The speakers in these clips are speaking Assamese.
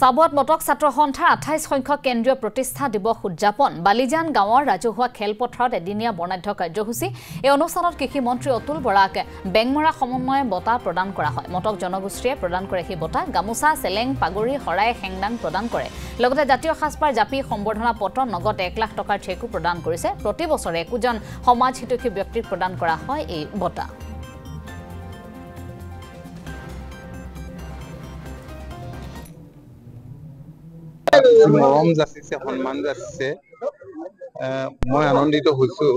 সাবুৱাত মটক ছাত্ৰ সন্থাৰ 28 সংখ্যক কেন্দ্ৰীয় প্ৰতিষ্ঠা দিৱস উদযাপন বালিজান গাঁৱৰ ৰাজহুৱা খেলপথাৰত এদিনীয়া বৰ্ণাঢ্য কাৰ্যসূচী এই অনুষ্ঠানত কৃষি মন্ত্ৰী অতুল বৰাক বেংমৰা সমন্বয় বঁটা প্ৰদান কৰা হয় মটক জনগোষ্ঠীয়ে প্ৰদান কৰে সেই বঁটা গামোচা চেলেং পাগৰি হৰাই হেংদাং প্ৰদান কৰে লগতে জাতীয় সাজপাৰ জাপি সম্বৰ্ধনা পত্ৰ নগদ 1 লাখ টকাৰ চেকো প্ৰদান কৰিছে প্ৰতি বছৰে একোজন সমাজ হিতৈষী ব্যক্তিক প্ৰদান কৰা হয় এই বঁটা মৰম যাচিছে সন্মান যাচিছে মই আনন্দিত হৈছো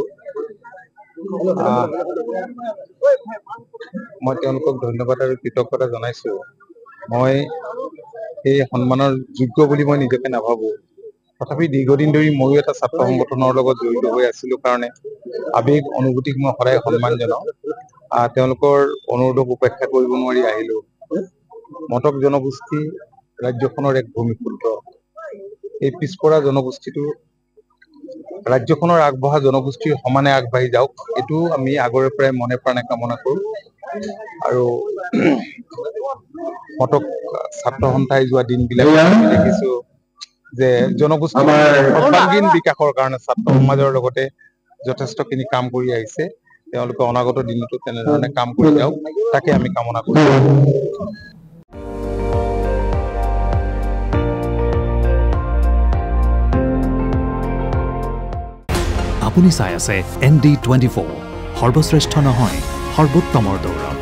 মই তেওঁলোকক ধন্যবাদ আৰু কৃতজ্ঞতা জনাইছো মই এই সন্মানৰ যোগ্য বুলি মই নিজকে নাভাবো তথাপি দীৰ্ঘদিন ধৰি ময়ো এটা ছাত্ৰ সংগঠনৰ লগত জড়িত হৈ আছিলো কাৰণে আবেগ অনুভূতিক মই সদায় সন্মান জনাও তেওঁলোকৰ অনুৰোধক উপেক্ষা কৰিব নোৱাৰি আহিলো মটক জনগোষ্ঠী ৰাজ্যখনৰ এক ভূমিপুত্ৰ এই পিছপৰা জনগোষ্ঠীটো ৰাজ্যখনৰ আগবঢ়া জনগোষ্ঠীৰ সমানে আগবাঢ়ি যাওক এটো আমি আগৰে পৰাই মনে প্ৰাণে কামনা কৰো আৰু মটক ছাত্ৰ সন্থাই যোৱা দিনবিলাক আমি দেখিছো যে জনগোষ্ঠীৰ সৰ্বাংগীন বিকাশৰ কাৰণে ছাত্ৰ সমাজৰ লগতে যথেষ্টখিনি কাম কৰি আহিছে তেওঁলোকে অনাগত দিনতো তেনেধৰণে কাম কৰি যাওক তাকে আমি কামনা কৰিছো আপুনি চাই আছে ND24 সৰ্বশ্ৰেষ্ঠ নহয় সৰ্বোত্তমৰ দৌৰ